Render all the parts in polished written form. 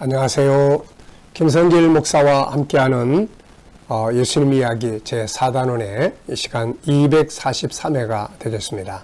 안녕하세요. 김성길 목사와 함께하는 예수님 이야기 제4단원의 이 시간 243회가 되겠습니다.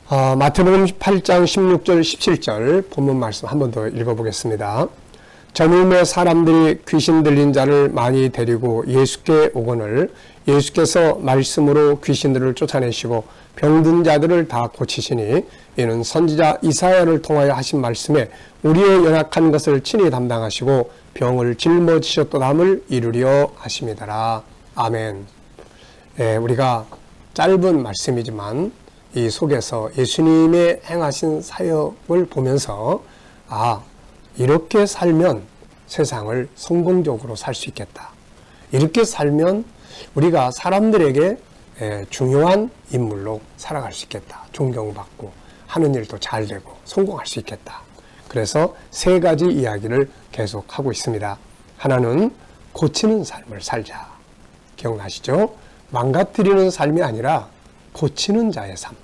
마태복음 8장 16절 17절 본문 말씀 한 번 더 읽어보겠습니다. 저물매 사람들이 귀신 들린 자를 많이 데리고 예수께 오거늘 예수께서 말씀으로 귀신들을 쫓아내시고 병든 자들을 다 고치시니 이는 선지자 이사야를 통하여 하신 말씀에 우리의 연약한 것을 친히 담당하시고 병을 짊어지셨도담을 이루려 하심이더라. 아멘. 우리가 짧은 말씀이지만 이 속에서 예수님의 행하신 사역을 보면서 이렇게 살면 세상을 성공적으로 살 수 있겠다. 이렇게 살면 우리가 사람들에게 중요한 인물로 살아갈 수 있겠다. 존경받고 하는 일도 잘 되고 성공할 수 있겠다. 그래서 세 가지 이야기를 계속하고 있습니다. 하나는 고치는 삶을 살자. 기억나시죠? 망가뜨리는 삶이 아니라 고치는 자의 삶.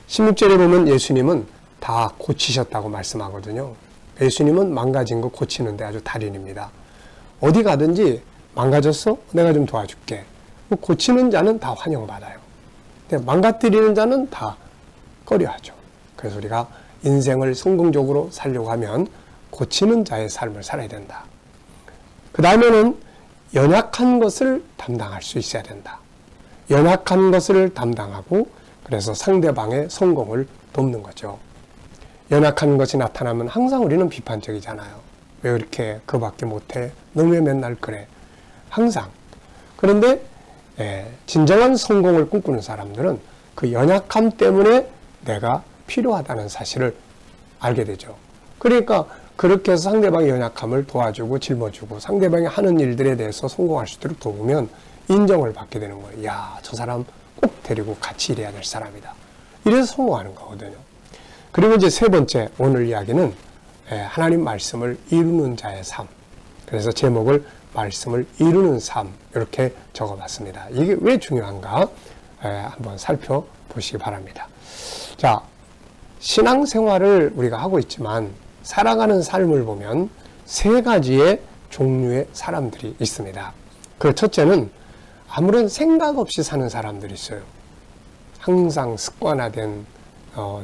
16절에 보면 예수님은 다 고치셨다고 말씀하거든요. 예수님은 망가진 거 고치는데 아주 달인입니다. 어디 가든지 망가졌어? 내가 좀 도와줄게. 고치는 자는 다 환영받아요. 근데 망가뜨리는 자는 다 꺼려하죠. 그래서 우리가 인생을 성공적으로 살려고 하면 고치는 자의 삶을 살아야 된다. 그 다음에는 연약한 것을 담당할 수 있어야 된다. 연약한 것을 담당하고 그래서 상대방의 성공을 돕는 거죠. 연약한 것이 나타나면 항상 우리는 비판적이잖아요. 왜 이렇게 그밖에 못해? 너 왜 맨날 그래? 항상. 그런데 진정한 성공을 꿈꾸는 사람들은 그 연약함 때문에 내가 필요하다는 사실을 알게 되죠. 그러니까 그렇게 해서 상대방의 연약함을 도와주고 짊어주고 상대방이 하는 일들에 대해서 성공할 수 있도록 도우면 인정을 받게 되는 거예요. 야, 저 사람 꼭 데리고 같이 일해야 될 사람이다. 이래서 성공하는 거거든요. 그리고 이제 세 번째 오늘 이야기는 하나님 말씀을 이루는 자의 삶. 그래서 제목을 말씀을 이루는 삶 이렇게 적어봤습니다. 이게 왜 중요한가 한번 살펴보시기 바랍니다. 자, 신앙생활을 우리가 하고 있지만 살아가는 삶을 보면 세 가지의 종류의 사람들이 있습니다. 그 첫째는 아무런 생각 없이 사는 사람들이 있어요. 항상 습관화된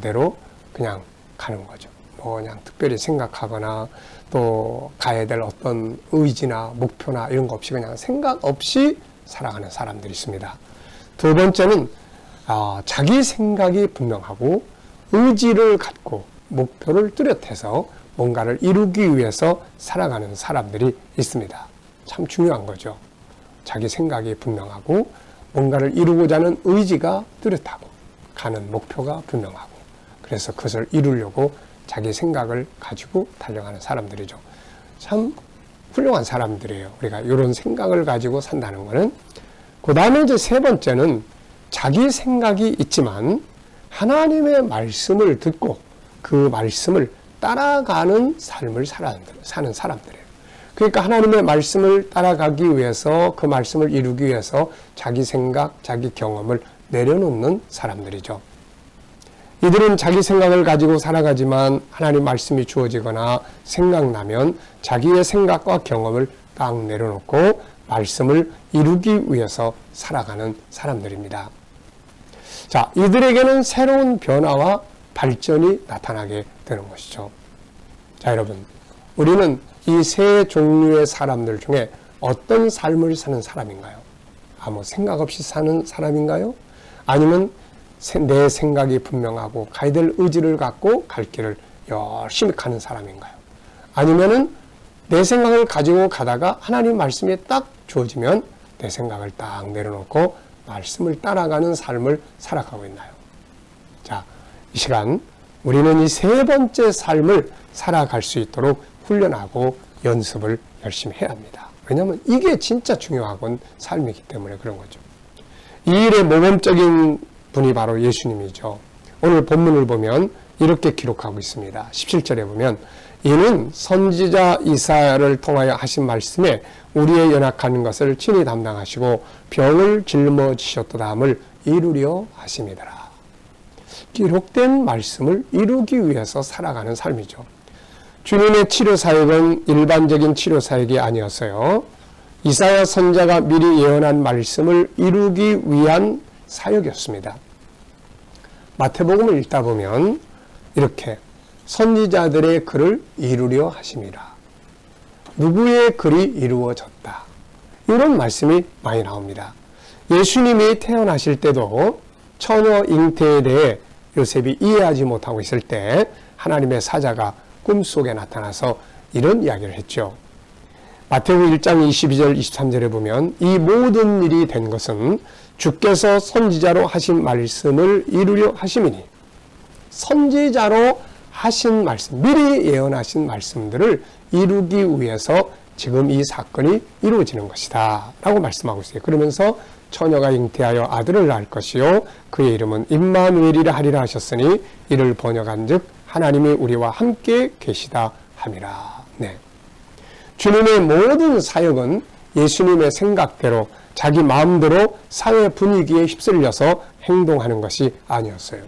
대로 그냥 가는 거죠. 그냥 특별히 생각하거나 또 가야 될 어떤 의지나 목표나 이런 거 없이 그냥 생각 없이 살아가는 사람들이 있습니다. 두 번째는 자기 생각이 분명하고 의지를 갖고 목표를 뚜렷해서 뭔가를 이루기 위해서 살아가는 사람들이 있습니다. 참 중요한 거죠. 자기 생각이 분명하고 뭔가를 이루고자 하는 의지가 뚜렷하고 가는 목표가 분명하고 그래서 그것을 이루려고 자기 생각을 가지고 달려가는 사람들이죠. 참 훌륭한 사람들이에요. 우리가 이런 생각을 가지고 산다는 거는. 그 다음에 이제 세 번째는 자기 생각이 있지만 하나님의 말씀을 듣고 그 말씀을 따라가는 삶을 사는 사람들이에요. 그러니까 하나님의 말씀을 따라가기 위해서 그 말씀을 이루기 위해서 자기 생각, 자기 경험을 내려놓는 사람들이죠. 이들은 자기 생각을 가지고 살아가지만 하나님 말씀이 주어지거나 생각나면 자기의 생각과 경험을 딱 내려놓고 말씀을 이루기 위해서 살아가는 사람들입니다. 자, 이들에게는 새로운 변화와 발전이 나타나게 되는 것이죠. 자, 여러분, 우리는 이 세 종류의 사람들 중에 어떤 삶을 사는 사람인가요? 뭐 생각 없이 사는 사람인가요? 아니면 내 생각이 분명하고 가야 될 의지를 갖고 갈 길을 열심히 가는 사람인가요? 아니면은 내 생각을 가지고 가다가 하나님 말씀이 딱 주어지면 내 생각을 딱 내려놓고 말씀을 따라가는 삶을 살아가고 있나요? 자, 이 시간 우리는 이 세 번째 삶을 살아갈 수 있도록 훈련하고 연습을 열심히 해야 합니다. 왜냐하면 이게 진짜 중요한 삶이기 때문에 그런 거죠. 이 일의 모범적인 분이 바로 예수님이죠. 오늘 본문을 보면 이렇게 기록하고 있습니다. 17절에 보면 이는 선지자 이사야를 통하여 하신 말씀에 우리의 연약한 것을 친히 담당하시고 병을 짊어지셨도다함을 이루려 하심이더라. 기록된 말씀을 이루기 위해서 살아가는 삶이죠. 주님의 치료 사역은 일반적인 치료 사역이 아니었어요. 이사야 선지자가 미리 예언한 말씀을 이루기 위한 사역이었습니다. 마태복음을 읽다 보면 이렇게 선지자들의 글을 이루려 하심이라. 누구의 글이 이루어졌다. 이런 말씀이 많이 나옵니다. 예수님이 태어나실 때도 처녀 잉태에 대해 요셉이 이해하지 못하고 있을 때 하나님의 사자가 꿈속에 나타나서 이런 이야기를 했죠. 마태복음 1장 22절 23절에 보면 이 모든 일이 된 것은 주께서 선지자로 하신 말씀을 이루려 하심이니, 선지자로 하신 말씀, 미리 예언하신 말씀들을 이루기 위해서 지금 이 사건이 이루어지는 것이다 라고 말씀하고 있어요. 그러면서 처녀가 잉태하여 아들을 낳을 것이요 그의 이름은 임마누엘이라 하리라 하셨으니 이를 번역한 즉 하나님이 우리와 함께 계시다 함이라. 네. 주님의 모든 사역은 예수님의 생각대로 자기 마음대로 사회 분위기에 휩쓸려서 행동하는 것이 아니었어요.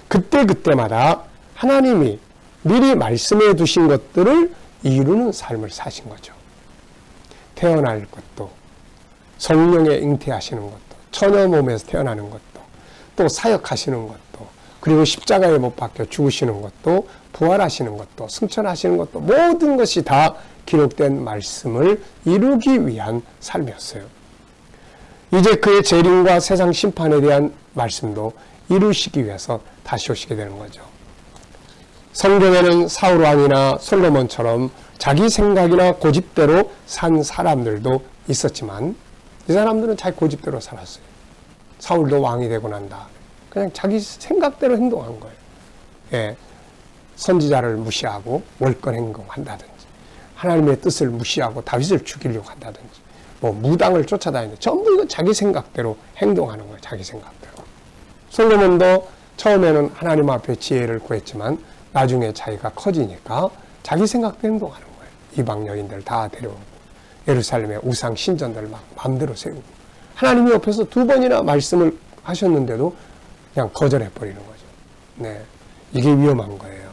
그때그때마다 하나님이 미리 말씀해 두신 것들을 이루는 삶을 사신 거죠. 태어날 것도, 성령에 잉태하시는 것도, 처녀 몸에서 태어나는 것도, 또 사역하시는 것도, 그리고 십자가에 못 박혀 죽으시는 것도, 부활하시는 것도, 승천하시는 것도, 모든 것이 다 기록된 말씀을 이루기 위한 삶이었어요. 이제 그의 재림과 세상 심판에 대한 말씀도 이루시기 위해서 다시 오시게 되는 거죠. 성경에는 사울 왕이나 솔로몬처럼 자기 생각이나 고집대로 산 사람들도 있었지만 이 사람들은 자기 고집대로 살았어요. 사울도 왕이 되고 난 다음에 그냥 자기 생각대로 행동한 거예요. 예, 선지자를 무시하고 월권 행동한다든지, 하나님의 뜻을 무시하고 다윗을 죽이려고 한다든지, 뭐 무당을 쫓아다니는데 전부 이거 자기 생각대로 행동하는 거예요. 자기 생각대로. 솔로몬도 처음에는 하나님 앞에 지혜를 구했지만 나중에 자기가 커지니까 자기 생각대로 행동하는 거예요. 이방 여인들 다 데려오고 예루살렘에 우상 신전들을 막 마음대로 세우고, 하나님이 옆에서 2번이나 말씀을 하셨는데도 그냥 거절해버리는 거죠. 네, 이게 위험한 거예요.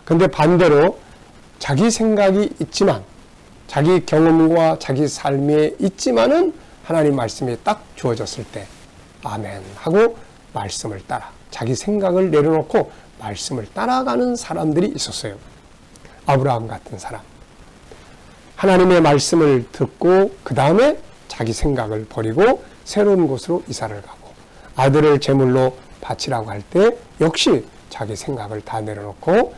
근데 반대로 자기 생각이 있지만, 자기 경험과 자기 삶에 있지만은 하나님 말씀이 딱 주어졌을 때 아멘 하고 말씀을 따라, 자기 생각을 내려놓고 말씀을 따라가는 사람들이 있었어요. 아브라함 같은 사람. 하나님의 말씀을 듣고 그 다음에 자기 생각을 버리고 새로운 곳으로 이사를 가고, 아들을 제물로 바치라고 할 때 역시 자기 생각을 다 내려놓고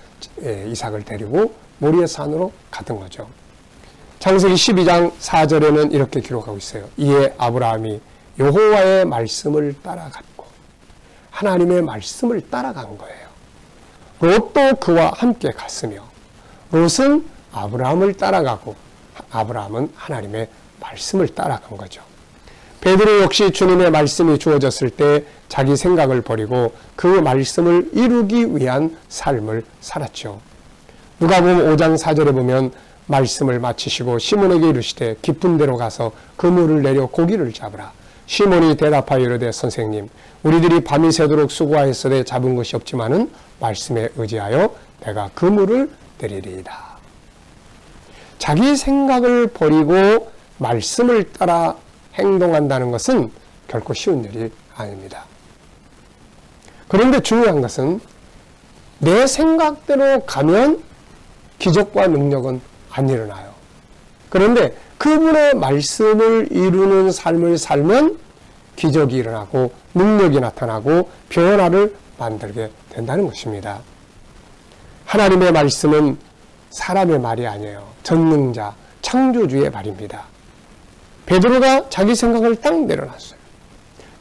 이삭을 데리고 모리아 산으로 갔던 거죠. 창세기 12장 4절에는 이렇게 기록하고 있어요. 이에 아브라함이 여호와의 말씀을 따라갔고, 하나님의 말씀을 따라간 거예요. 롯도 그와 함께 갔으며, 롯은 아브라함을 따라가고 아브라함은 하나님의 말씀을 따라간 거죠. 베드로 역시 주님의 말씀이 주어졌을 때 자기 생각을 버리고 그 말씀을 이루기 위한 삶을 살았죠. 누가복음 5장 4절에 보면 말씀을 마치시고 시몬에게 이르시되 깊은 데로 가서 그물을 내려 고기를 잡으라. 시몬이 대답하여 이르되 선생님, 우리들이 밤이 새도록 수고하였으되 잡은 것이 없지만은 말씀에 의지하여 내가 그물을 내리리이다. 자기 생각을 버리고 말씀을 따라 행동한다는 것은 결코 쉬운 일이 아닙니다. 그런데 중요한 것은 내 생각대로 가면 기적과 능력은 안 일어나요. 그런데 그분의 말씀을 이루는 삶을 살면 기적이 일어나고 능력이 나타나고 변화를 만들게 된다는 것입니다. 하나님의 말씀은 사람의 말이 아니에요. 전능자, 창조주의 말입니다. 베드로가 자기 생각을 딱 내려놨어요.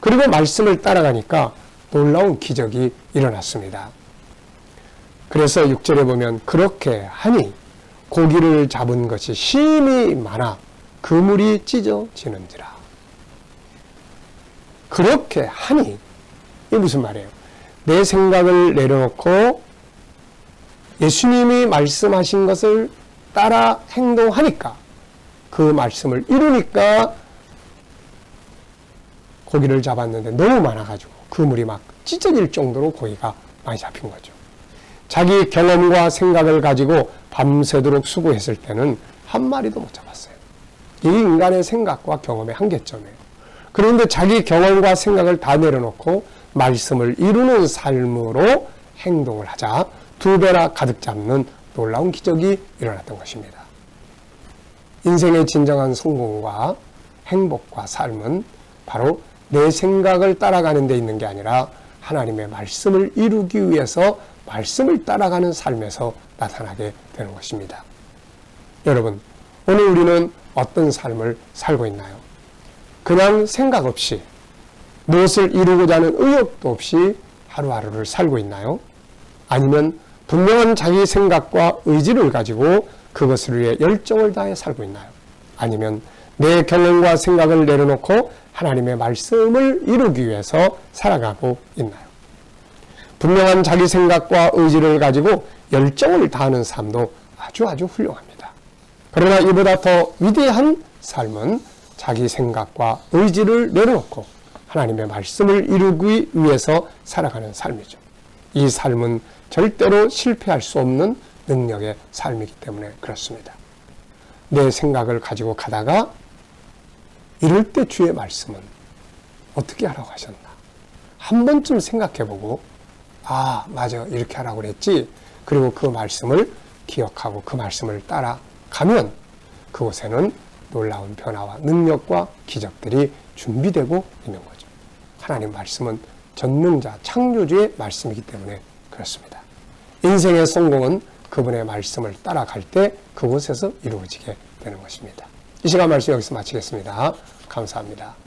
그리고 말씀을 따라가니까 놀라운 기적이 일어났습니다. 그래서 6절에 보면 그렇게 하니 고기를 잡은 것이 심히 많아 그물이 찢어지는지라. 그렇게 하니, 이게 무슨 말이에요? 내 생각을 내려놓고 예수님이 말씀하신 것을 따라 행동하니까, 그 말씀을 이루니까 고기를 잡았는데 너무 많아가지고 그물이 막 찢어질 정도로 고기가 많이 잡힌 거죠. 자기 경험과 생각을 가지고 밤새도록 수고했을 때는 한 마리도 못 잡았어요. 이 인간의 생각과 경험의 한계점이에요. 그런데 자기 경험과 생각을 다 내려놓고 말씀을 이루는 삶으로 행동을 하자 2배나 가득 잡는 놀라운 기적이 일어났던 것입니다. 인생의 진정한 성공과 행복과 삶은 바로 내 생각을 따라가는 데 있는 게 아니라 하나님의 말씀을 이루기 위해서 말씀을 따라가는 삶에서 나타나게 되는 것입니다. 여러분, 오늘 우리는 어떤 삶을 살고 있나요? 그냥 생각 없이 무엇을 이루고자 하는 의욕도 없이 하루하루를 살고 있나요? 아니면 분명한 자기 생각과 의지를 가지고 그것을 위해 열정을 다해 살고 있나요? 아니면 내 경험과 생각을 내려놓고 하나님의 말씀을 이루기 위해서 살아가고 있나요? 분명한 자기 생각과 의지를 가지고 열정을 다하는 삶도 아주 훌륭합니다. 그러나 이보다 더 위대한 삶은 자기 생각과 의지를 내려놓고 하나님의 말씀을 이루기 위해서 살아가는 삶이죠. 이 삶은 절대로 실패할 수 없는 능력의 삶이기 때문에 그렇습니다. 내 생각을 가지고 가다가 이럴 때 주의 말씀은 어떻게 하라고 하셨나? 한 번쯤 생각해보고 맞아, 이렇게 하라고 그랬지. 그리고 그 말씀을 기억하고 그 말씀을 따라가면 그곳에는 놀라운 변화와 능력과 기적들이 준비되고 있는 거죠. 하나님 말씀은 전능자, 창조주의 말씀이기 때문에 그렇습니다. 인생의 성공은 그분의 말씀을 따라갈 때 그곳에서 이루어지게 되는 것입니다. 이 시간 말씀 여기서 마치겠습니다. 감사합니다.